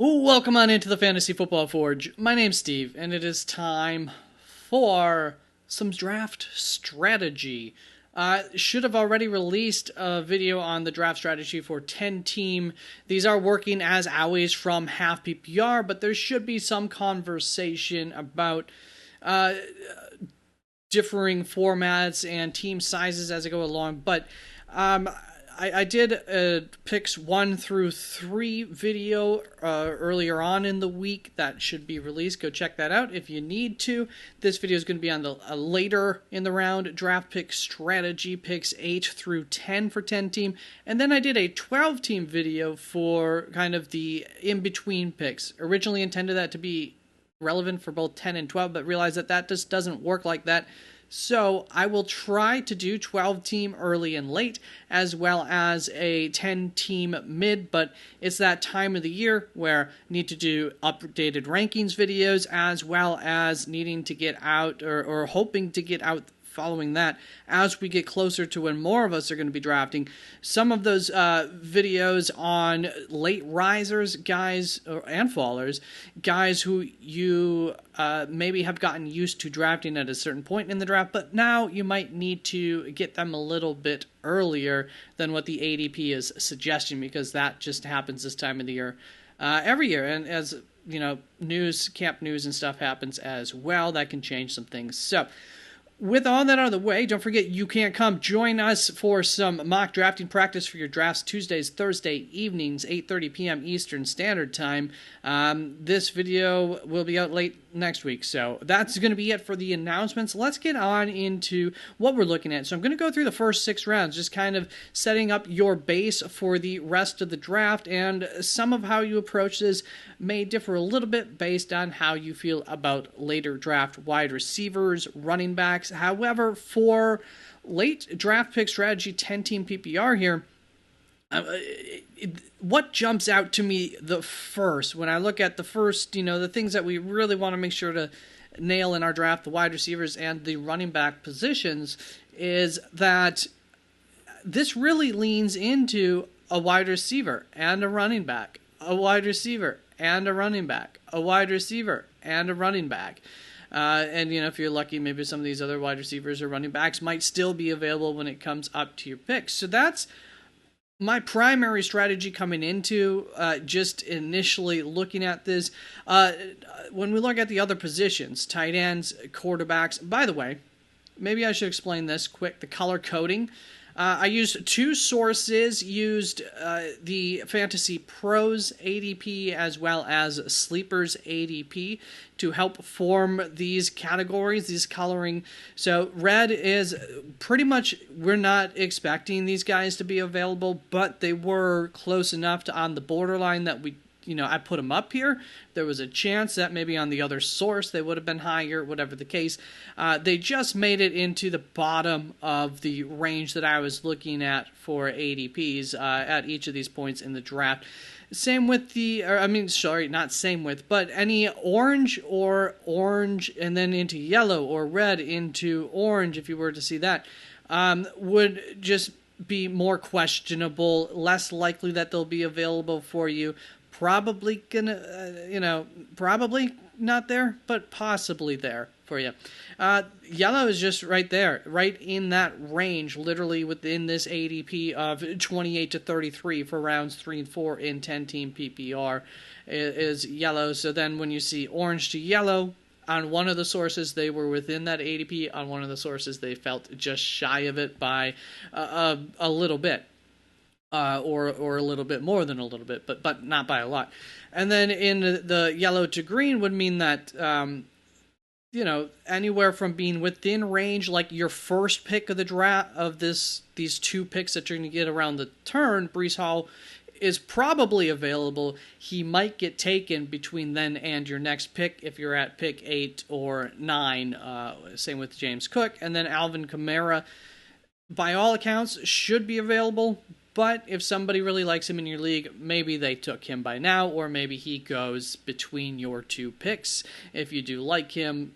Welcome on into the Fantasy Football Forge. My name's Steve, and it is time for some draft strategy. Should have already released a video on the draft strategy for 10 team. These are working as always from half PPR, but there should be some conversation about differing formats and team sizes as I go along. But I did picks 1 through 3 video earlier on in the week that should be released. Go check that out if you need to. This video is going to be on the later in the round draft pick strategy, picks 8 through 10 for 10 team. And then I did a 12 team video for kind of the in-between picks. Originally intended that to be relevant for both 10 and 12, but realized that that just doesn't work like that. So I will try to do 12 team early and late, as well as a 10 team mid, but it's that time of the year where I need to do updated rankings videos, as well as needing to get out or hoping to get out following that as we get closer to when more of us are going to be drafting. Some of those videos on late risers, guys, and fallers, guys who you maybe have gotten used to drafting at a certain point in the draft, but now you might need to get them a little bit earlier than what the ADP is suggesting, because that just happens this time of the year every year. And as you know, camp news and stuff happens as well, that can change some things. So with all that out of the way, don't forget you can come join us for some mock drafting practice for your drafts Tuesdays, Thursday evenings, 8:30 p.m. Eastern Standard Time. This video will be out late next week, so that's going to be it for the announcements. Let's get on into what we're looking at. So I'm going to go through the first 6 rounds, just kind of setting up your base for the rest of the draft, and some of how you approach this may differ a little bit based on how you feel about later draft wide receivers, running backs. However, for late draft pick strategy, 10-team PPR here, what jumps out to me the first, when I look at the first, the things that we really want to make sure to nail in our draft, the wide receivers and the running back positions, is that this really leans into a wide receiver and a running back, a wide receiver and a running back, a wide receiver and a running back. And, if you're lucky, maybe some of these other wide receivers or running backs might still be available when it comes up to your picks. So that's my primary strategy coming into just initially looking at this. When we look at the other positions, tight ends, quarterbacks, by the way, maybe I should explain this quick, the color coding. I used 2 sources, used the Fantasy Pros ADP as well as Sleepers ADP to help form these categories, these coloring. So red is pretty much, we're not expecting these guys to be available, but they were close enough to on the borderline that I put them up here. There was a chance that maybe on the other source they would have been higher, whatever the case. They just made it into the bottom of the range that I was looking at for ADPs at each of these points in the draft. Same with but any orange or orange and then into yellow, or red into orange, if you were to see that, would just be more questionable, less likely that they'll be available for you. Probably gonna, probably not there, but possibly there for you. Yellow is just right there, right in that range, literally within this ADP of 28 to 33 for rounds 3 and 4 in 10-team PPR is yellow. So then when you see orange to yellow, on one of the sources they were within that ADP, on one of the sources they felt just shy of it by a little bit. Or a little bit more than a little bit, but not by a lot. And then in the yellow to green would mean that, anywhere from being within range, like your first pick of the draft of these 2 picks that you're going to get around the turn, Breece Hall is probably available. He might get taken between then and your next pick if you're at pick 8 or 9. Same with James Cook. And then Alvin Kamara, by all accounts, should be available. But if somebody really likes him in your league, maybe they took him by now, or maybe he goes between your 2 picks. If you do like him,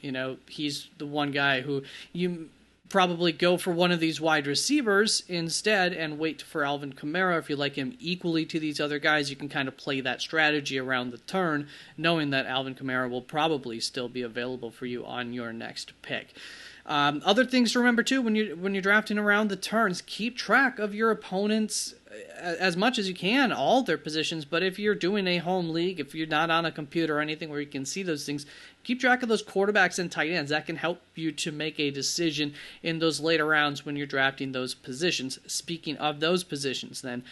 he's the one guy who you probably go for one of these wide receivers instead and wait for Alvin Kamara. If you like him equally to these other guys, you can kind of play that strategy around the turn, knowing that Alvin Kamara will probably still be available for you on your next pick. Other things to remember too when you're drafting around the turns, keep track of your opponents as much as you can, all their positions. But if you're doing a home league, if you're not on a computer or anything where you can see those things, keep track of those quarterbacks and tight ends. That can help you to make a decision in those later rounds when you're drafting those positions. Speaking of those positions, then,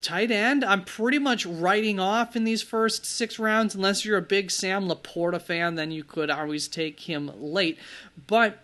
tight end, I'm pretty much writing off in these first 6 rounds. Unless you're a big Sam Laporta fan, then you could always take him late. But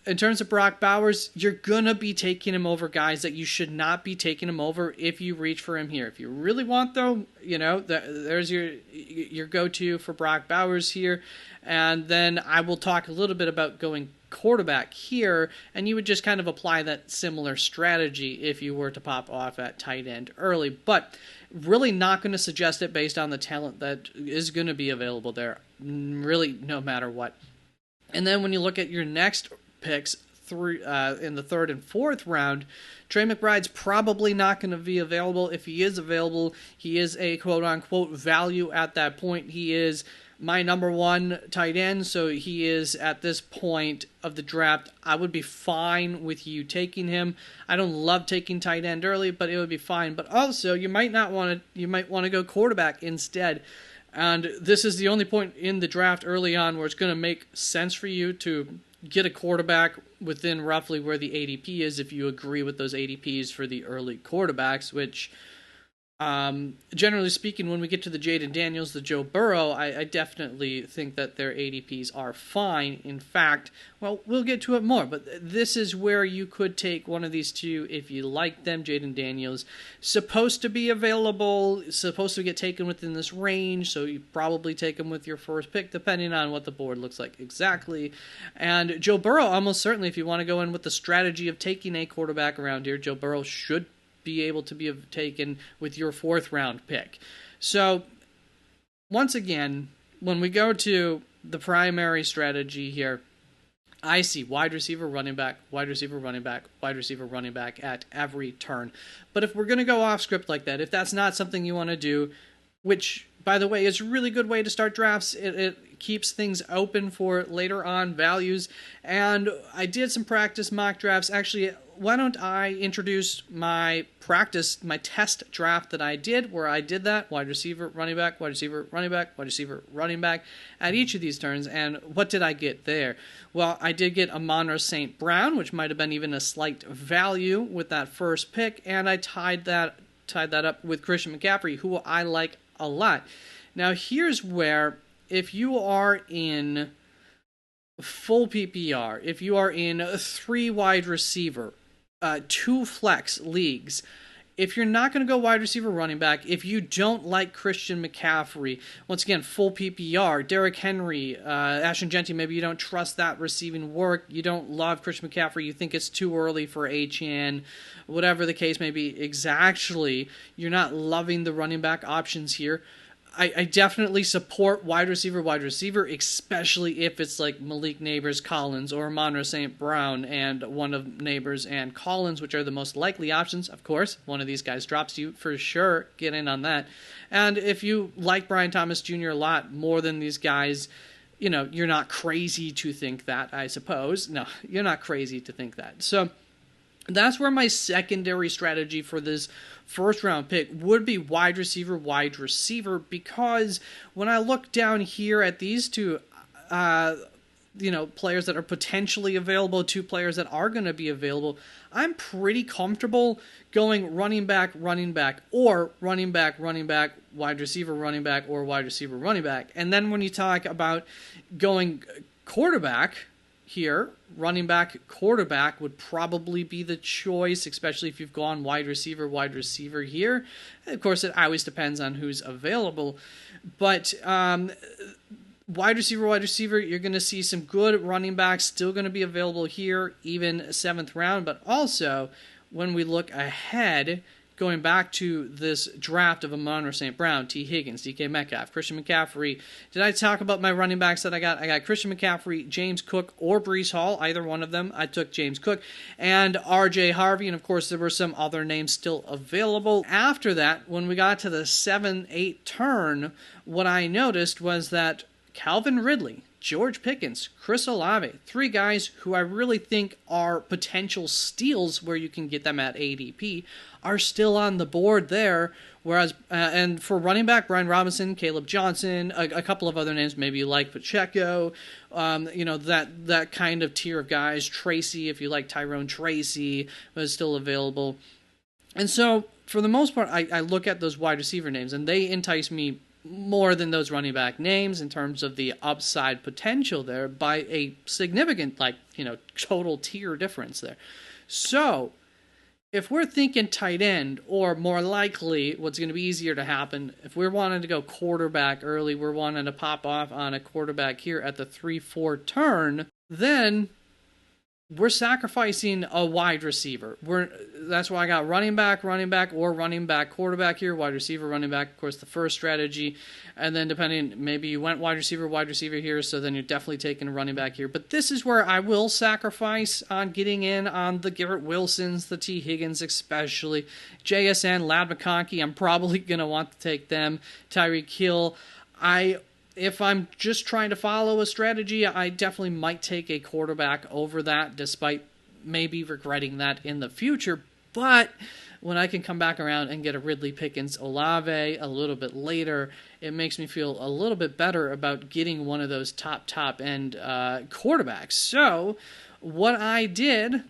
in terms of Brock Bowers, you're going to be taking him over guys that you should not be taking him over if you reach for him here. If you really want, though, there's your go-to for Brock Bowers here. And then I will talk a little bit about going quarterback here, and you would just kind of apply that similar strategy if you were to pop off at tight end early. But really not going to suggest it based on the talent that is going to be available there, really no matter what. And then when you look at your next picks through in the 3rd and 4th round, Trey McBride's probably not going to be available. If he is available, he is a quote-unquote value at that point. He is my number 1 tight end, so he is, at this point of the draft, I would be fine with you taking him. I don't love taking tight end early, but it would be fine. But also, you might want to go quarterback instead. And this is the only point in the draft early on where it's going to make sense for you to get a quarterback within roughly where the ADP is, if you agree with those ADPs for the early quarterbacks, which, generally speaking, when we get to the Jaden Daniels, the Joe Burrow, I definitely think that their ADPs are fine. In fact, well, we'll get to it more, but this is where you could take one of these two if you like them. Jaden Daniels, supposed to be available, supposed to get taken within this range, so you probably take him with your first pick, depending on what the board looks like exactly. And Joe Burrow, almost certainly, if you want to go in with the strategy of taking a quarterback around here, Joe Burrow should be able to be taken with your 4th round pick. So, once again, when we go to the primary strategy here, I see wide receiver, running back, wide receiver, running back, wide receiver, running back at every turn. But if we're going to go off script like that, if that's not something you want to do, which, by the way, is a really good way to start drafts, it keeps things open for later on values. And I did some practice mock drafts. Actually, why don't I introduce my test draft that I did, where I did that, wide receiver, running back, wide receiver, running back, wide receiver, running back, at each of these turns, and what did I get there? Well, I did get Amon-Ra St. Brown, which might have been even a slight value with that first pick, and I tied that up with Christian McCaffrey, who I like a lot. Now, here's where, if you are in full PPR, if you are in 3 wide receiver, 2 flex leagues, if you're not going to go wide receiver, running back, if you don't like Christian McCaffrey, once again, full PPR, Derrick Henry, Ashton Genty, maybe you don't trust that receiving work, you don't love Christian McCaffrey, you think it's too early for HN, whatever the case may be, exactly, you're not loving the running back options here, I definitely support wide receiver, especially if it's like Malik Neighbors, Collins, or Amon-Ra St. Brown and one of Neighbors and Collins, which are the most likely options. Of course, one of these guys drops you for sure. Get in on that. And if you like Brian Thomas Jr. a lot more than these guys, you're not crazy to think that, I suppose. No, you're not crazy to think that. So that's where my secondary strategy for this first round pick would be wide receiver, because when I look down here at these two, players that are potentially available, 2 players that are going to be available, I'm pretty comfortable going running back, or running back, wide receiver, or wide receiver, running back. And then when you talk about going quarterback, here, running back, quarterback would probably be the choice, especially if you've gone wide receiver here. Of course, it always depends on who's available. But wide receiver, you're going to see some good running backs still going to be available here, even 7th round. But also, when we look ahead, going back to this draft of Amon-Ra St. Brown, T. Higgins, DK Metcalf, Christian McCaffrey. Did I talk about my running backs that I got? I got Christian McCaffrey, James Cook, or Breece Hall, either one of them. I took James Cook, and R.J. Harvey, and of course there were some other names still available. After that, when we got to the 7-8 turn, what I noticed was that Calvin Ridley, George Pickens, Chris Olave, 3 guys who I really think are potential steals where you can get them at ADP, are still on the board there. Whereas, and for running back, Brian Robinson, Caleb Johnson, a couple of other names maybe you like, Pacheco, that kind of tier of guys. Tracy, if you like Tyrone Tracy, was still available. And so, for the most part, I look at those wide receiver names, and they entice me more than those running back names in terms of the upside potential there by a significant, total tier difference there. So, if we're thinking tight end, or more likely what's going to be easier to happen, if we're wanting to go quarterback early, we're wanting to pop off on a quarterback here at the 3-4 turn, then we're sacrificing a wide receiver. That's why I got running back, or running back, quarterback here, wide receiver, running back, of course, the first strategy. And then depending, maybe you went wide receiver here, so then you're definitely taking a running back here. But this is where I will sacrifice on getting in on the Garrett Wilsons, the T. Higgins especially. JSN, Ladd McConkey, I'm probably going to want to take them. Tyreek Hill, if I'm just trying to follow a strategy, I definitely might take a quarterback over that, despite maybe regretting that in the future. But when I can come back around and get a Ridley, Pickens, Olave a little bit later, it makes me feel a little bit better about getting one of those top-end quarterbacks. So what I did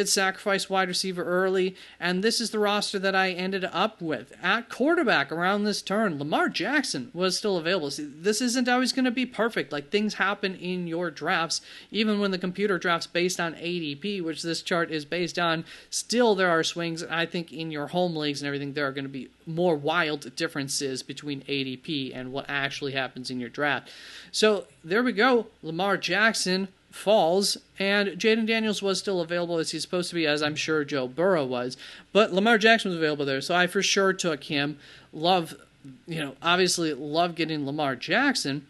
sacrifice wide receiver early, and this is the roster that I ended up with. At quarterback around this turn, Lamar Jackson was still available. See, this isn't always going to be perfect. Things happen in your drafts. Even when the computer drafts based on ADP, which this chart is based on, still there are swings. I think in your home leagues and everything, there are going to be more wild differences between ADP and what actually happens in your draft. So there we go. Lamar Jackson falls, and Jaden Daniels was still available as he's supposed to be, as I'm sure Joe Burrow was, but Lamar Jackson was available there, so I for sure took him. Obviously love getting Lamar Jackson.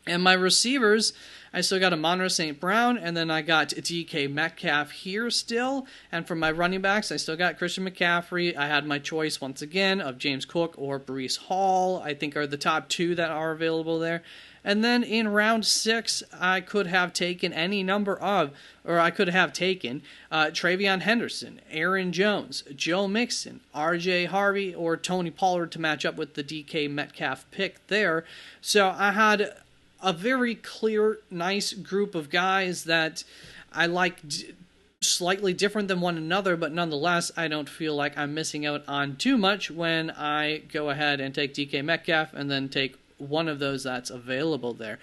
And my receivers, I still got Amon-Ra St. Brown, and then I got DK Metcalf here still. And for my running backs, I still got Christian McCaffrey. I had my choice once again of James Cook or Breece Hall, I think are the top 2 that are available there. And then in round 6, I could have taken Travion Henderson, Aaron Jones, Joe Mixon, R.J. Harvey, or Tony Pollard to match up with the DK Metcalf pick there. So I had a very clear, nice group of guys that I like slightly different than one another, but nonetheless, I don't feel like I'm missing out on too much when I go ahead and take DK Metcalf and then take one of those that's available there.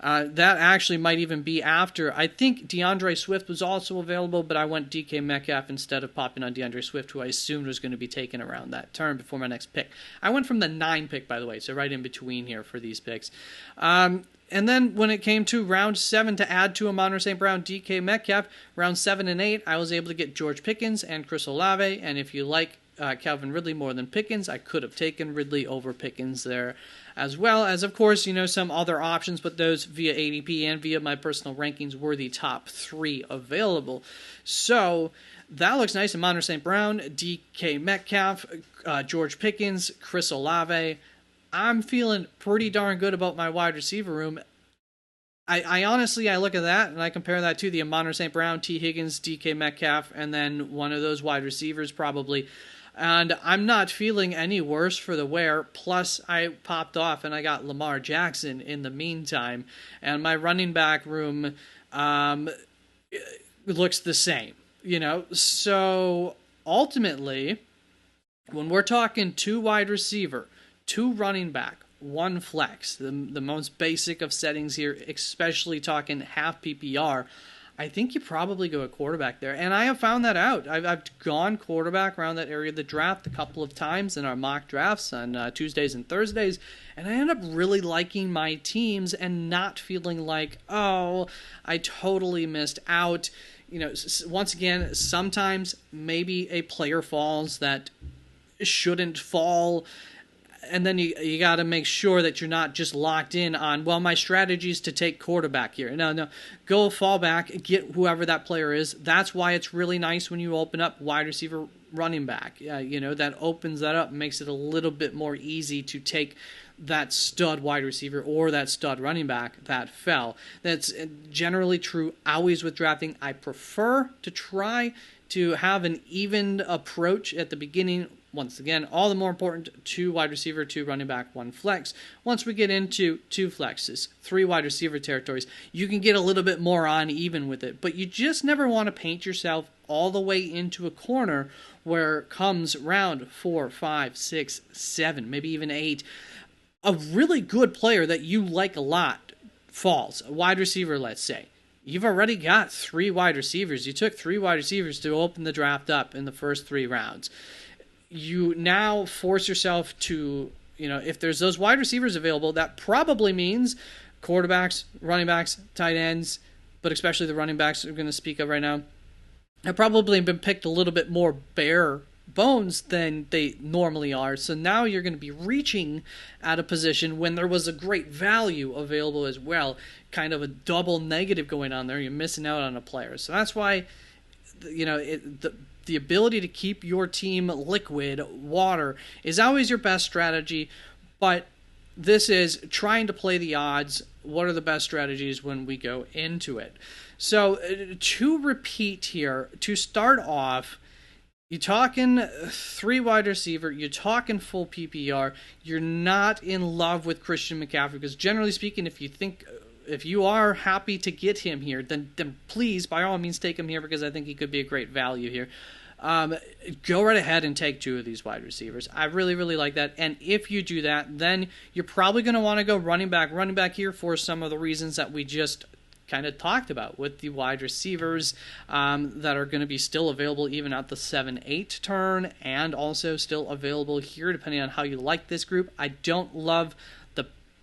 That actually might even be after. I think DeAndre Swift was also available, but I went DK Metcalf instead of popping on DeAndre Swift, who I assumed was going to be taken around that turn before my next pick. I went from the 9 pick, by the way, so right in between here for these picks. And then when it came to round 7 to add to Amon-Ra St. Brown, DK Metcalf, round 7 and 8, I was able to get George Pickens and Chris Olave, and if you like Calvin Ridley more than Pickens, I could have taken Ridley over Pickens there, as well as, of course, some other options, but those via ADP and via my personal rankings were the top 3 available. So that looks nice. Amon-Ra St. Brown, DK Metcalf, George Pickens, Chris Olave. I'm feeling pretty darn good about my wide receiver room. I honestly, I look at that and I compare that to the Amon-Ra St. Brown, T. Higgins, DK Metcalf, and then one of those wide receivers probably. And I'm not feeling any worse for the wear. Plus, I popped off and I got Lamar Jackson in the meantime. And my running back room looks the same, So, ultimately, when we're talking 2 wide receiver, 2 running back, 1 flex, the most basic of settings here, especially talking half PPR, I think you probably go a quarterback there. And I have found that out. I've gone quarterback around that area of the draft a couple of times in our mock drafts on Tuesdays and Thursdays, and I end up really liking my teams and not feeling like, oh, I totally missed out. Once again, sometimes maybe a player falls that shouldn't fall. And then you got to make sure that you're not just locked in on, well, my strategy is to take quarterback here. No, go fall back, get whoever that player is. That's why it's really nice when you open up wide receiver, running back. That opens that up and makes it a little bit more easy to take that stud wide receiver or that stud running back that fell. That's generally true always with drafting. I prefer to try to have an even approach at the beginning. Once again, all the more important, 2 wide receiver, 2 running back, 1 flex. Once we get into 2 flexes, 3 wide receiver territories, you can get a little bit more uneven with it. But you just never want to paint yourself all the way into a corner where comes round 4, 5, 6, 7, maybe even 8. A really good player that you like a lot falls, a wide receiver, let's say. You've already got 3 wide receivers. You took 3 wide receivers to open the draft up in the first 3 rounds. You now force yourself to, if there's those wide receivers available, that probably means quarterbacks, running backs, tight ends, but especially the running backs we're going to speak of right now, have probably been picked a little bit more bare bones than they normally are. So now you're going to be reaching at a position when there was a great value available as well. Kind of a double negative going on there. You're missing out on a player. So that's why, the ability to keep your team liquid, water, is always your best strategy. But this is trying to play the odds. What are the best strategies when we go into it? So to repeat here, to start off, you're talking 3 wide receiver, you're talking full PPR, you're not in love with Christian McCaffrey, because generally speaking, if you are happy to get him here, then please, by all means, take him here, because I think he could be a great value here. Go right ahead and take 2 of these wide receivers. I really, really like that. And if you do that, then you're probably going to want to go running back here for some of the reasons that we just kind of talked about with the wide receivers that are going to be still available even at the 7-8 turn, and also still available here depending on how you like this group. I don't love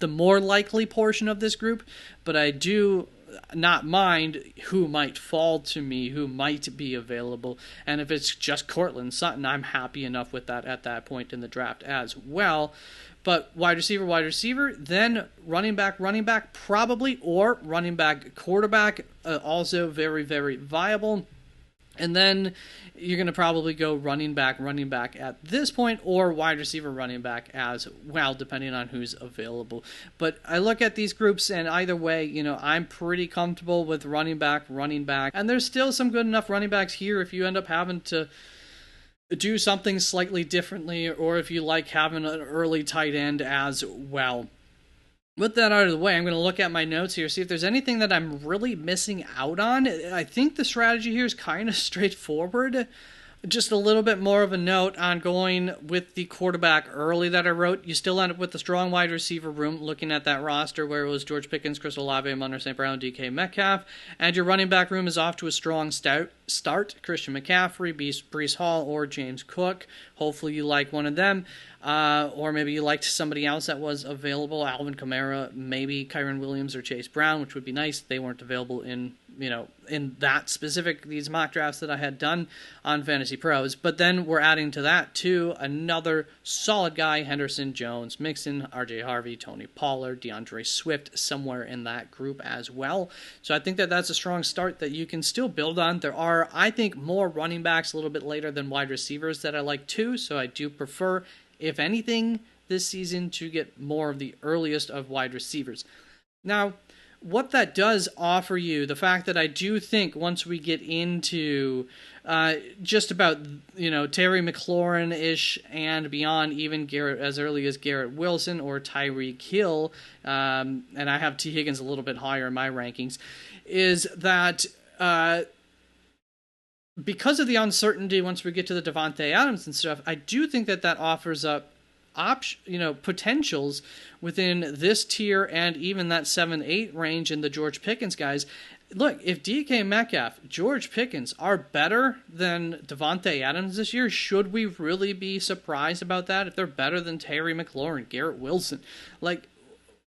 the more likely portion of this group, but I do not mind who might fall to me, who might be available. And if it's just Cortland Sutton, I'm happy enough with that at that point in the draft as well. But wide receiver, then running back probably, or running back quarterback, also very, very viable. And then you're going to probably go running back at this point, or wide receiver running back as well, depending on who's available. But I look at these groups, and either way, I'm pretty comfortable with running back. And there's still some good enough running backs here if you end up having to do something slightly differently, or if you like having an early tight end as well. With that out of the way, I'm going to look at my notes here, see if there's anything that I'm really missing out on. I think the strategy here is kind of straightforward. Just a little bit more of a note on going with the quarterback early that I wrote. You still end up with a strong wide receiver room, looking at that roster where it was George Pickens, Chris Olave, Amon St. Brown, DK Metcalf. And your running back room is off to a strong start. Christian McCaffrey, Breece Hall, or James Cook. Hopefully you like one of them. Or maybe you liked somebody else that was available, Alvin Kamara, maybe Kyren Williams or Chase Brown, which would be nice. They weren't available in that specific, these mock drafts that I had done on Fantasy Pros. But then we're adding to that, too, another solid guy, Henderson, Jones, Mixon, RJ Harvey, Tony Pollard, DeAndre Swift, somewhere in that group as well. So I think that that's a strong start that you can still build on. There are, I think, more running backs a little bit later than wide receivers that I like, too. So I do prefer, if anything, this season to get more of the earliest of wide receivers. Now, what that does offer you, the fact that I do think once we get into just about, Terry McLaurin-ish and beyond, even Garrett, as early as Garrett Wilson or Tyreek Hill, and I have T. Higgins a little bit higher in my rankings, is that because of the uncertainty once we get to the Devontae Adams and stuff, I do think that offers up potentials within this tier and even that 7-8 range in the George Pickens guys. Look, if DK Metcalf, George Pickens are better than Devontae Adams this year, should we really be surprised about that? If they're better than Terry McLaurin, Garrett Wilson,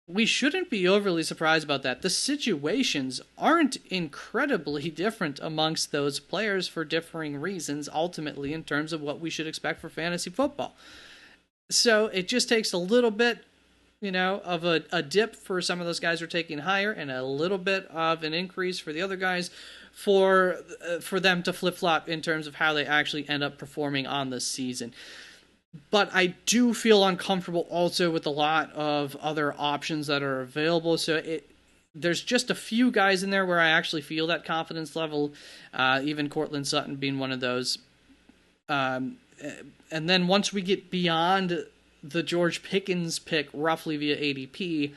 we shouldn't be overly surprised about that. The situations aren't incredibly different amongst those players for differing reasons, ultimately, in terms of what we should expect for fantasy football. So it just takes a little bit, of a dip for some of those guys who are taking higher, and a little bit of an increase for the other guys for them to flip flop in terms of how they actually end up performing on the season. But I do feel uncomfortable also with a lot of other options that are available. So there's just a few guys in there where I actually feel that confidence level, even Cortland Sutton being one of those. And then once we get beyond the George Pickens pick roughly via ADP,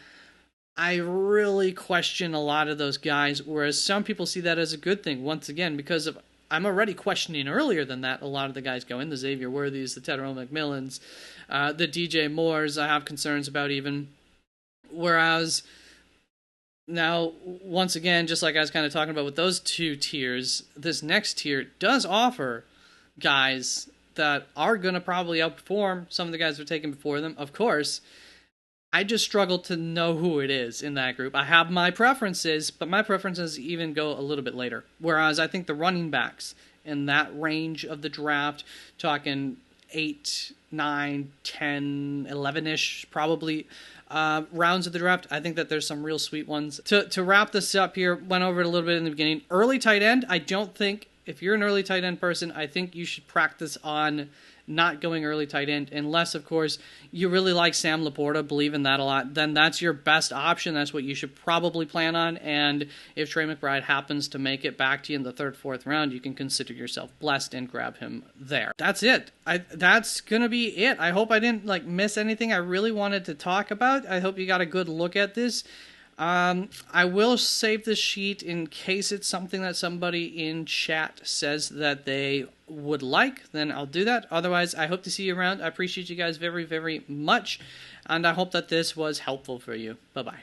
I really question a lot of those guys, whereas some people see that as a good thing, once again, because of I'm already questioning earlier than that a lot of the guys going, the Xavier Worthies, the Tyrell McMillans, the DJ Moores I have concerns about even. Whereas now, once again, just like I was kind of talking about with those two tiers, this next tier does offer guys that are going to probably outperform some of the guys who are taken before them, of course. I just struggle to know who it is in that group. I have my preferences, but my preferences even go a little bit later. Whereas I think the running backs in that range of the draft, talking 8, 9, 10, 11-ish probably rounds of the draft, I think that there's some real sweet ones. To wrap this up here, went over it a little bit in the beginning. Early tight end, I don't think, if you're an early tight end person, I think you should practice on not going early tight end, unless, of course, you really like Sam Laporta, believe in that a lot, then that's your best option. That's what you should probably plan on. And if Trey McBride happens to make it back to you in the 3rd, 4th round, you can consider yourself blessed and grab him there. That's it. That's going to be it. I hope I didn't miss anything I really wanted to talk about. I hope you got a good look at this. I will save this sheet in case it's something that somebody in chat says that they would like, then I'll do that. Otherwise, I hope to see you around. I appreciate you guys very, very much, and I hope that this was helpful for you. Bye-bye.